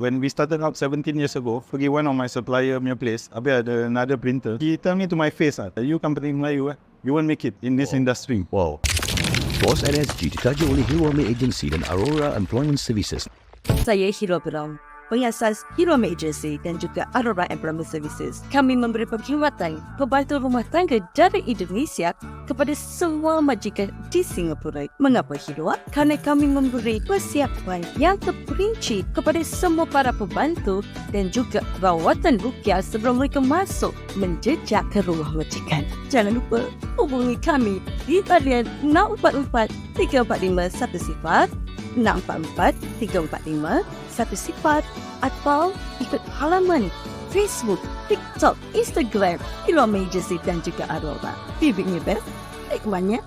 When we started out 17 years ago, pergi one of my supplier punya place, habis ada another printer. He tell me to my face, you company Melayu, you won't make it in this industry. Wow. Boss NSG ditaja oleh Hiruame Agency dan Aurora Employment Services. Saya Hiruame, pengasas Hiruame Agency dan juga Aurora Employment Services. Kami memberi perkhidmatan pembantu rumah tangga dari Indonesia kepada semua majikan di Singapura. Mengapa Hiruame? Kerana kami memberi persiapan yang terperinci kepada semua para pembantu dan juga rawatan rukiah sebelum mereka masuk menjejak ke rumah majikan. Jangan lupa hubungi kami di talian 644 345 10 644 345 10 atau ikut halaman Facebook, TikTok, Instagram, Hiruame Agency dan juga Aurora. Bibitnya best, hikmahnya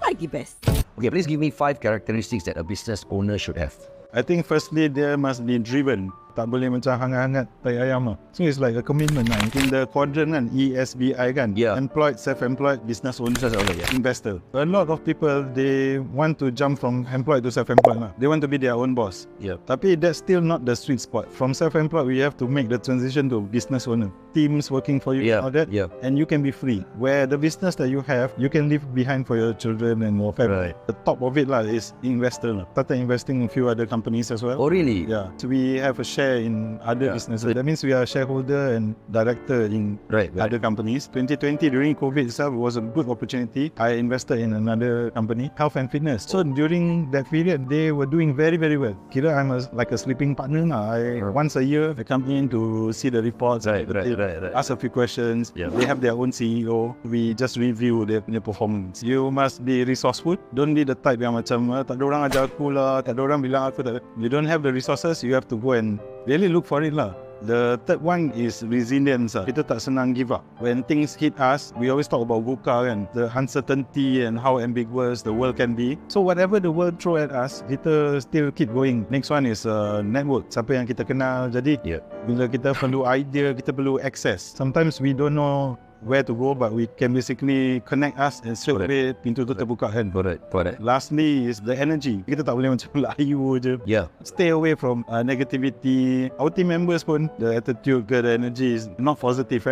lagi best. Okay, please give me 5 characteristics that a business owner should have. I think firstly, they must be driven. Tak boleh macam hangat-hangat tai ayam lah. So it's like a commitment lah. In the quadrant kan, ESBI kan, employed, self-employed, business owner, investor. A lot of people, they want to jump from employed to self-employed lah. They want to be their own boss. Tapi that's still not the sweet spot. From self-employed, we have to make the transition to business owner. Teams working for you, all that, and you can be free. Where the business that you have, you can leave behind for your children and your family. The top of it lah is investor lah. Started investing in a few other companies as well. Oh really? Yeah. So we have a share in other businesses. That means we are a shareholder and director in other companies. 2020 during COVID itself was a good opportunity. I invested in another company, health and fitness. So during that period, they were doing very, very well. Kira I'm like a sleeping partner. Once a year, I come in to see the reports, ask a few questions. They have their own CEO. We just review their performance. You must be resourceful. Don't be the type yang macam tak ada orang ajar aku lah, tak ada orang bilang aku tak ada. You don't have the resources, you have to go and really look for it lah. The third one is resilience lah. Kita tak senang give up. When things hit us, we always talk about VUCA kan. The uncertainty and how ambiguous the world can be. So whatever the world throw at us, kita still keep going. Next one is network. Siapa yang kita kenal. Jadi bila kita perlu idea, kita perlu access. Sometimes we don't know where to go, but we can basically connect us and straight away pintu tu terbuka kan. Correct. Lastly is the energy. Kita tak boleh macam Melayu je. Stay away from negativity. Our team members pun, the attitude, the energy is not positive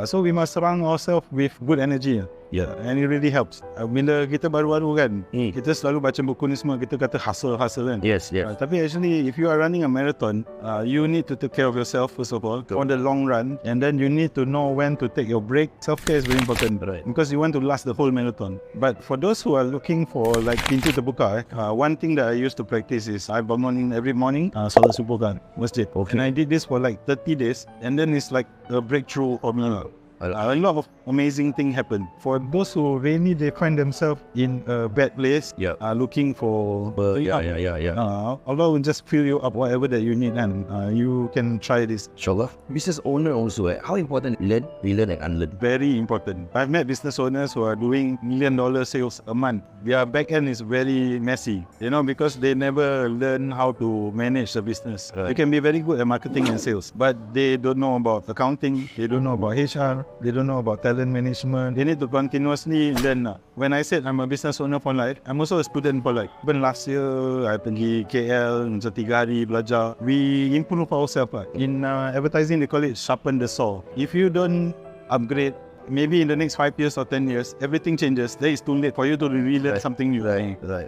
so we must surround ourselves with good energy. And it really helps. Bila kita baru-baru kan, kita selalu baca buku ni semua, kita kata hustle kan. Tapi actually, if you are running a marathon, you need to take care of yourself first of all, on the long run, and then you need to know when to take your break. Self-care is very important, because you want to last the whole marathon. But for those who are looking for like pintu terbuka, one thing that I used to practice is I bangun every morning, salat subuh kan, masjid. And I did this for like 30 days, and then it's like a breakthrough formula. A lot of amazing things happen. For those who really they find themselves in a bad place, looking for Allah will just fill you up whatever that you need, and you can try this. Inshallah. Business owner also, how important learn, relearn and unlearn? Very important. I've met business owners who are doing $1 million sales a month. Their back end is very messy, because they never learn how to manage the business. They can be very good at marketing and sales, but they don't know about accounting, they don't know about HR, they don't know about talent management. They need to continuously learn. When I said I'm a business owner for life, I'm also a student for life. Even last year, I pergi KL, macam 3 hari belajar. We improve ourselves. In advertising, they call it sharpen the saw. If you don't upgrade, maybe in the next 5 years or 10 years, everything changes. Then it's too late for you to really learn something new.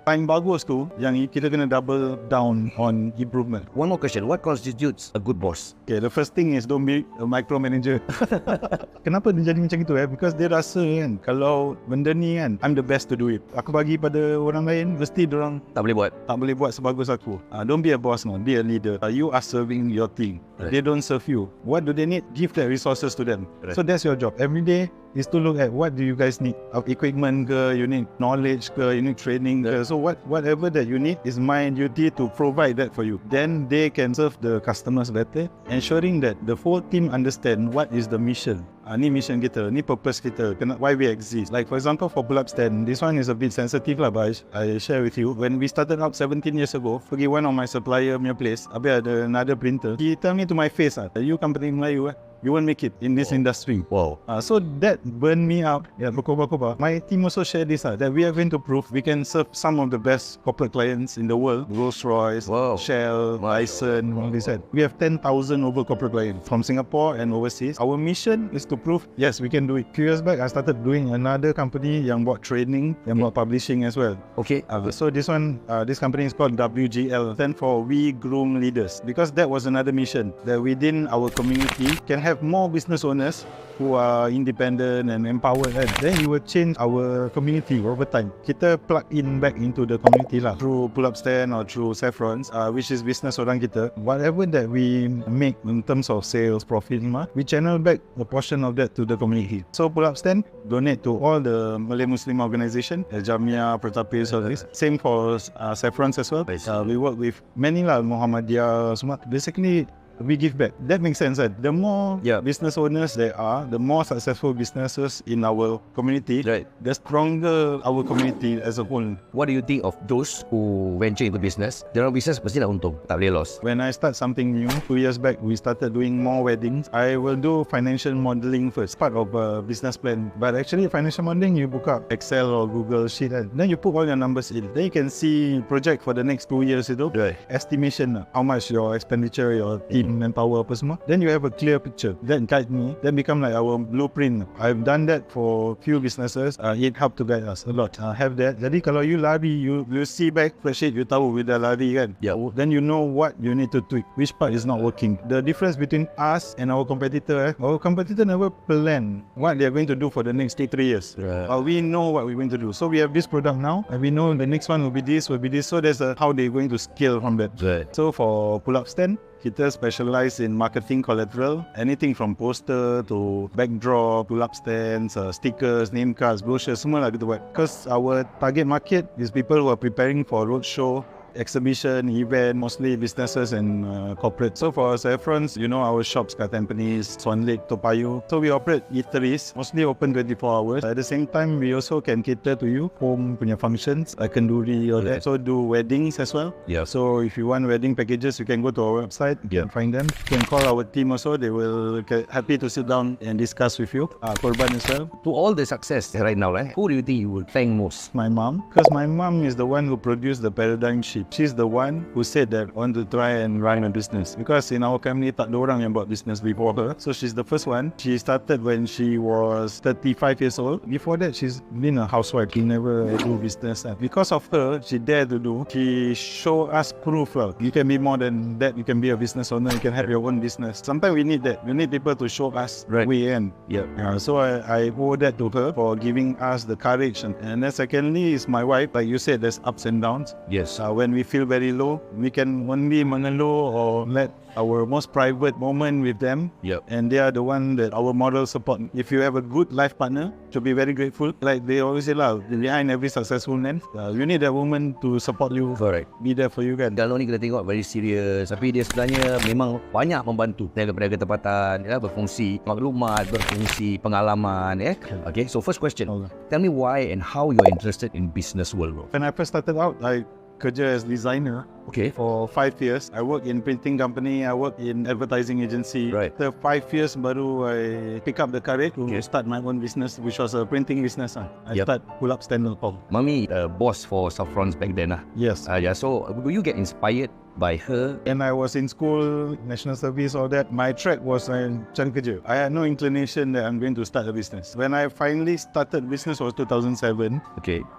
Time bagus tu, yang kita kena double down on improvement. One more question. What constitutes a good boss? Okay, the first thing is don't be a micromanager. Kenapa dia jadi macam itu? Because dia rasa kan, kalau benda ni kan, I'm the best to do it. Aku bagi pada orang lain, mesti diorang tak boleh buat sebagus aku. Don't be a boss, be a leader. You are serving your team. They don't serve you. What do they need? Give the resources to them. So that's your job. Every day is to look at what do you guys need. Equipment ke, you need knowledge ke, you need training ke. So whatever that you need is my duty to provide that for you. Then they can serve the customers better, ensuring that the whole team understand what is the mission. Ni mission kita, ni purpose kita, why we exist. Like for example, for pull-up stand, this one is a bit sensitive lah, but I share with you. When we started out 17 years ago, pergi one of my supplier punya place, habis ada another printer. He tell me to my face, you company Melayu, you won't make it in this industry. Wow. So that burned me out. Berkobar-kobar. My team also shared this, that we are going to prove we can serve some of the best corporate clients in the world. Rolls-Royce, Shell, Dyson, all this. We have 10,000 over corporate clients from Singapore and overseas. Our mission is to prove, yes, we can do it. Few years back, I started doing another company yang buat training, yang buat publishing as well. Okay. So this company is called WGL, stand for We Groom Leaders, because that was another mission, that within our community can have more business owners who are independent and empowered, and then we will change our community over time. Kita plug in back into the community lah, through pull-up stand or through Saffrons, which is business orang kita. Whatever that we make in terms of sales, profit, we channel back a portion of that to the community. So pull-up stand, donate to all the Malay Muslim organisation, Jamia, Pertapis, all this. Same for Saffrons as well. We work with many lah, Muhammadiyah, semua. Basically, we give back. That makes sense, right? The more business owners there are, the more successful businesses in our community, the stronger our community as a whole. What do you think of those who venture into business? Their business mesti nak untung, tak boleh loss. When I start something new, 2 years back, we started doing more weddings. I will do financial modeling first, part of a business plan. But actually, financial modeling, you book up Excel or Google Sheet, and then you put all your numbers in. Then you can see project for the next 2 years, estimation, how much your expenditure, your manpower apa semua. Then you have a clear picture. That guide me. That become like our blueprint. I've done that for few businesses. It helped to guide us a lot. Have that. Jadi kalau you lari, you see back spreadsheet, you tahu we dah lari kan. Then you know what you need to tweak, which part is not working. The difference between us and our competitor, our competitor never plan what they are going to do for the next 3 years. We know what we're going to do. So we have this product now, and we know the next one will be this. So there's how they're going to scale from that. So for pull-up stand, kita specialize in marketing collateral, anything from poster to backdrop, pull-up stands, stickers, name cards, brochures, semua lah kita buat. Because our target market is people who are preparing for roadshow, exhibition, event, mostly businesses and corporate. So for Saffrons, you know our shops kat Tampines, Swan Lake, Toa Payoh. So we operate eateries, mostly open 24 hours. At the same time, we also can cater to you home punya functions, like kenduri or that. So do weddings as well. So if you want wedding packages, you can go to our website, find them. You can call our team also. They will get happy to sit down and discuss with you. Korban as well. To all the success right now, who do you think you will thank most? My mom, because my mom is the one who produced the paradigm shift. She's the one who said that I want to try and run a business, because in our family tak ada orang yang buat business before her. So she's the first one. She started when she was 35 years old. Before that, she's been a housewife. She never do business. Because of her, she dared to do. She show us proof. Well, you can be more than that. You can be a business owner. You can have your own business. Sometimes we need that. We need people to show us way in. So I owe that to her for giving us the courage. And then secondly is my wife. Like you said, there's ups and downs. When we feel very low, we can only mengeluh or let our most private moment with them, and they are the one that our model support. If you have a good life partner, to be very grateful. Like they always say lah, behind every successful man, you need a woman to support you, be there for you kan. Kalau ni kita tengok very serious, tapi dia sebenarnya memang banyak membantu daripada ketepatan, berfungsi maklumat, berfungsi pengalaman. Okay, so first question, tell me why and how you're interested in business world. When I first started out, I kerja as designer. For 5 years. I work in printing company, I work in advertising agency. After 5 years baru I pick up the courage to start my own business, which was a printing business. I start pullupstand.com. Mummy, boss for Saffrons back then. Yes. So will you get inspired by her? When I was in school, national service, all that, my track was cari kerja. I had no inclination that I'm going to start a business. When I finally started business was 2007.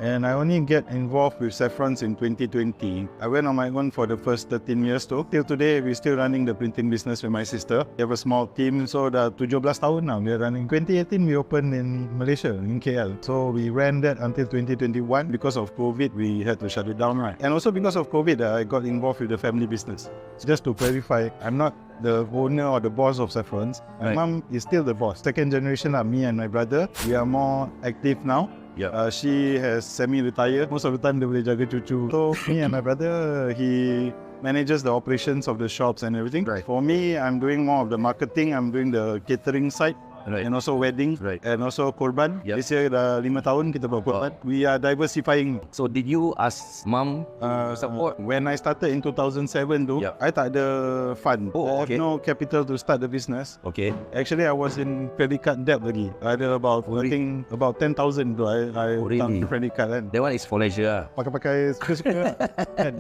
And I only get involved with Saffrons in 2020. I went on my own for the first 13 years too. Till today, we're still running the printing business with my sister. We have a small team, so dah 17 tahun now we're running. 2018, we opened in Malaysia, in KL. So we ran that until 2021. Because of COVID, we had to shut it down, And also because of COVID, I got involved with the family business. So just to clarify, I'm not the owner or the boss of Saffrons. My mom is still the boss. Second generation, me and my brother, we are more active now. She has semi-retired. Most of the time, they boleh jaga cucu. So me and my brother, he manages the operations of the shops and everything. For me, I'm doing more of the marketing. I'm doing the catering side. and also wedding, and also korban. This year dah 5 tahun kita buat korban. We are diversifying. So did you ask mum support? When I started in 2007 tu, I tak ada fund. I have no capital to start the business. Actually, I was in credit card debt lagi. I had about, I think about 10,000 tu I hutang credit card kan. That one is for leisure. Pakai suka-suka.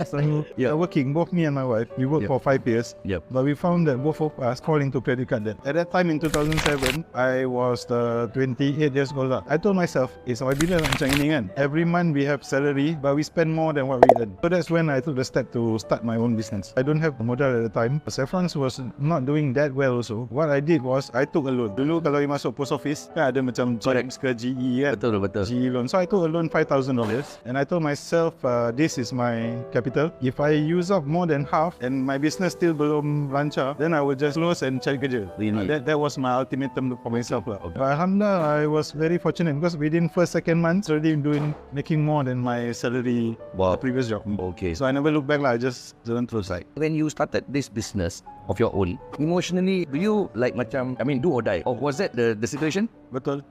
So working, both me and my wife, we worked for 5 years. But we found that both of us fall into credit card debt. At that time in 2007, I was 28 years old lah. I told myself, apabila macam ini kan, every month we have salary, but we spend more than what we earn. So that's when I took the step to start my own business. I don't have modal at the time. Saffron was not doing that well also. What I did was, I took a loan. Dulu kalau you masuk post office, kan ada macam James ke GE kan. Betul. GE loan. So I took a loan $5,000 and I told myself, this is my capital. If I use up more than half and my business still belum lancar, then I will just close and cari kerja. That was my ultimatum for myself lah. But alhamdulillah, I was very fortunate because within first, second month, already making more than my salary previous job. So I never look back lah. I just jalan terus. When you started this business of your own, emotionally, do you like macam, do or die? Or was that the situation? Betul.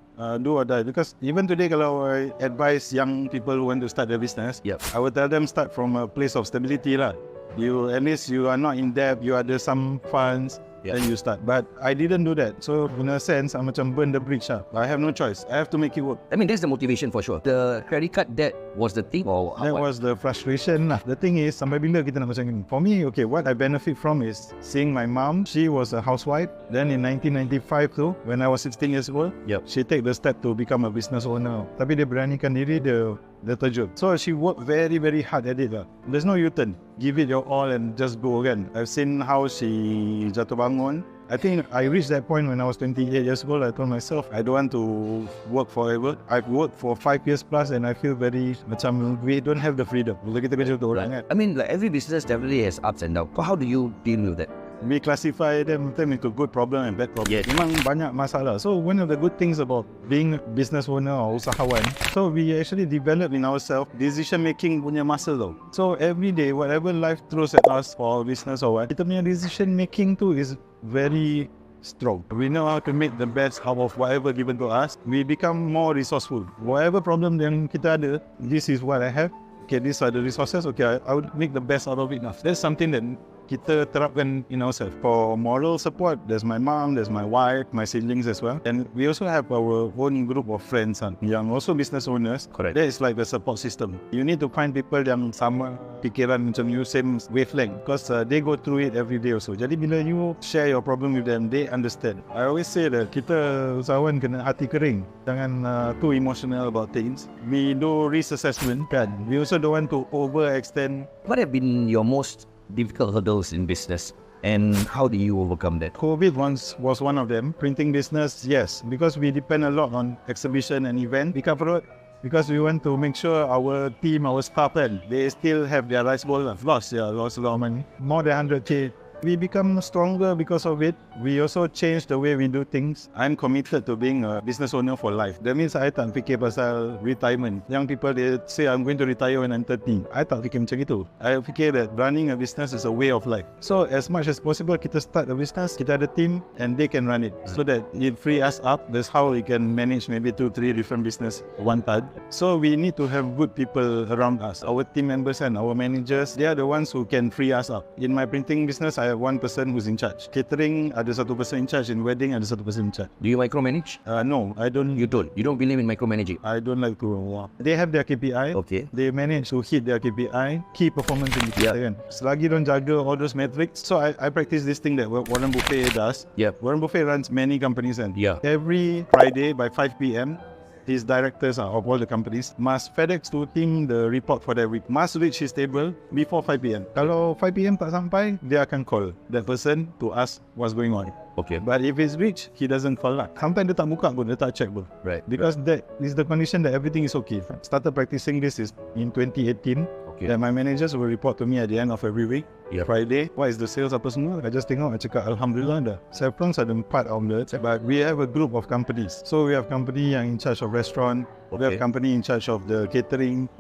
Do or die. Because even today, kalau I advise young people who want to start their business, I would tell them start from a place of stability lah. At least you are not in debt, you ada some funds, then you start. But I didn't do that. So in a sense, I macam burn the bridge lah. I have no choice. I have to make it work. That's the motivation for sure. The credit card debt was the thing, or that was the frustration lah. The thing is, sampai bila kita nak macam ni? For me, what I benefit from is seeing my mom. She was a housewife. Then in 1995 tu, when I was 16 years old, she take the step to become a business owner. Tapi dia beranikan diri, dia terjun. So she worked very, very hard at it lah. There's no U-turn. Give it your all and just go again. I've seen how she jatuh bangun. I think I reached that point when I was 28 years old. I told myself, I don't want to work forever. I've worked for 5 years plus and I feel very macam we don't have the freedom. Bila kita kerja untuk orang kan. Like every business definitely has ups and downs. How do you deal with that? We classify them into good problem and bad problem. Memang banyak masalah. So one of the good things about being a business owner or usahawan, so we actually develop in ourselves decision making punya muscle tau. So every day, whatever life throws at us for our business or what, kita punya decision making tu is very strong. We know how to make the best out of whatever given to us. We become more resourceful. Whatever problem yang kita ada, this is what I have. These are the resources. I would make the best out of it now. That's something that kita terapkan in ourselves. For moral support, there's my mom, there's my wife, my siblings as well. And we also have our own group of friends yang also business owners. That is like the support system. You need to find people yang sama pikiran macam you, same wavelength, because they go through it every day also. Jadi bila you share your problem with them, they understand. I always say that kita usahawan kena hati kering. Jangan too emotional about things. We do risk assessment kan. We also don't want to overextend. What have been your most difficult hurdles in business, and how do you overcome that? COVID was one of them. Printing business, yes, because we depend a lot on exhibition and event. We cover it because we want to make sure our team, our staff, they still have their rice bowl. Lost a lot of money, more than 100K. We become stronger because of it. We also change the way we do things. I'm committed to being a business owner for life. That means I tak fikir pasal retirement. Young people, they say I'm going to retire when I'm 30. I tak fikir macam itu. I fikir that running a business is a way of life. So as much as possible, kita start a business, kita ada team and they can run it. So that it free us up. That's how we can manage maybe 2-3 different business one time. So we need to have good people around us. Our team members and our managers, they are the ones who can free us up. In my printing business, I have one person who's in charge. Catering, ada satu person in charge. In wedding, ada satu person in charge. Do you micromanage? No, I don't. You don't? You don't believe in micromanaging? I don't like to. They have their KPI. They manage to hit their KPI. Key performance indicator kan. Selagi don't jaga all those metrics. So I practice this thing that Warren Buffett does. Warren Buffett runs many companies and every Friday by 5 p.m. his directors of all the companies must FedEx to him the report for that week. Must reach his table before 5 p.m. Kalau 5 p.m. tak sampai, dia akan call that person to ask what's going on. But if it's reached, he doesn't call lah. Sometimes dia tak buka pun, dia tak check pun. Because that is the condition that everything is okay. Started practicing this is in 2018. Then my managers will report to me at the end of every week. Friday, what is the sales apa semua? I just tengok, I cakap Alhamdulillah dah. Saffron ada 4 outlets, but we have a group of companies. So we have company yang in charge of restaurant, we have company in charge of the catering,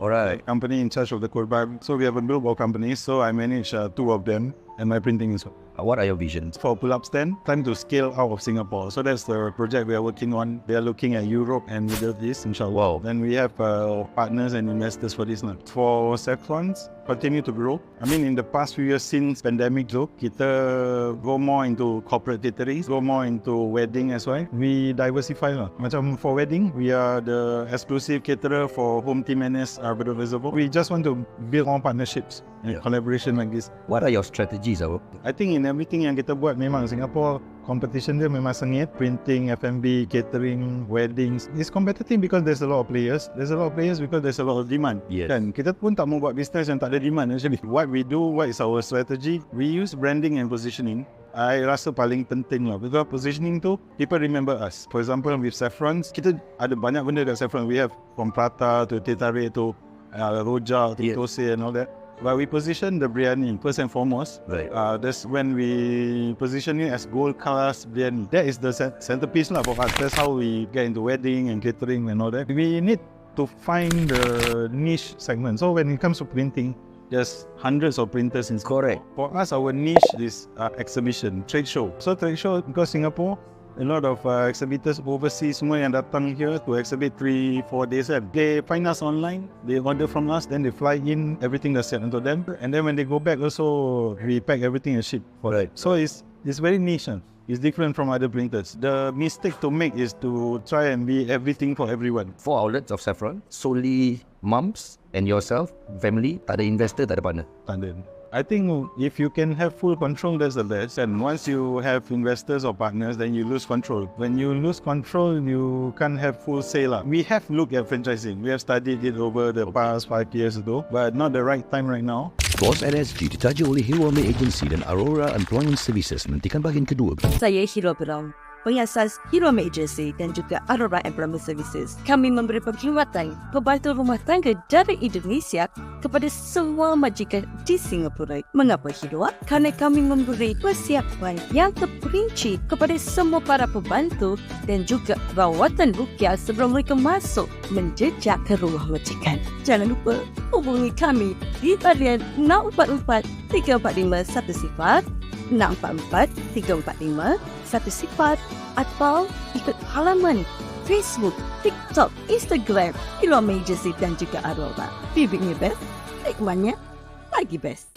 company in charge of the korban. So we have a group of companies. So I manage 2 of them and my printing as well. What are your visions? For pull-up stand, time to scale out of Singapore. So that's the project we are working on. We are looking at Europe and Middle East, inshallah. Wow. Then we have partners and investors for this now. For Saffrons, continue to grow. I mean, in the past few years since pandemic though, kita go more into corporate caterings, go more into wedding as well. We diversify lah. Macam for wedding, we are the exclusive caterer for Home Team NS Bedok Reservoir. We just want to build on partnerships and collaboration like this. What are your strategies, Abang? I think in everything yang kita buat, memang Singapore competition dia memang sengit. Printing, F&B, catering, weddings. It's competitive because there's a lot of players. There's a lot of players because there's a lot of demand. Yes. Kan? Kita pun tak mau buat business yang tak ada demand actually. What we do, what is our strategy? We use branding and positioning. I rasa paling penting lah. Because positioning tu, people remember us. For example, with Saffron, kita ada banyak benda kat Saffron. We have from prata to teh tarik to rojak to thosai and all that. But we position the biryani first and foremost. Right. That's when we position it as gold class biryani. That is the centerpiece lah for us. That's how we get into wedding and catering and all that. We need to find the niche segment. So when it comes to printing, there's hundreds of printers in Singapore. Correct. For us, our niche is exhibition, trade show. So trade show, because Singapore, a lot of exhibitors overseas semua yang datang here to exhibit 3-4 days kan. They find us online, they order from us, then they fly in, everything that's set into them. And then when they go back also, we pack everything and ship. Right. So it's very niche. It's different from other printers. The mistake to make is to try and be everything for everyone. 4 outlets of Saffron, solely mums and yourself, family, tak ada investor, tak ada partner. And then I think if you can have full control, that's the best. And once you have investors or partners, then you lose control. When you lose control, you can't have full say lah. We have looked at franchising. We have studied it over the past 5 years ago, but not the right time right now. Boss NSG ditaja oleh Hirwame Agency dan Aurora Employment Services nantikan bahagian kedua. Saya Hirwame, pengasas Hirwame Agency dan juga Aurora Employment Services. Kami memberi perkhidmatan pembantu rumah tangga dari Indonesia kepada semua majikan di Singapura. Mengapa Hirwame? Kerana kami memberi persiapan yang terperinci kepada semua para pembantu dan juga rawatan rukiah sebelum mereka masuk menjejak ke rumah majikan. Jangan lupa hubungi kami di talian 644 345 10 644 345 10 atau ikut halaman Facebook, TikTok, Instagram, Hirwame Agency dan juga Aurora. Bibitnya best, hikmahnya lagi best.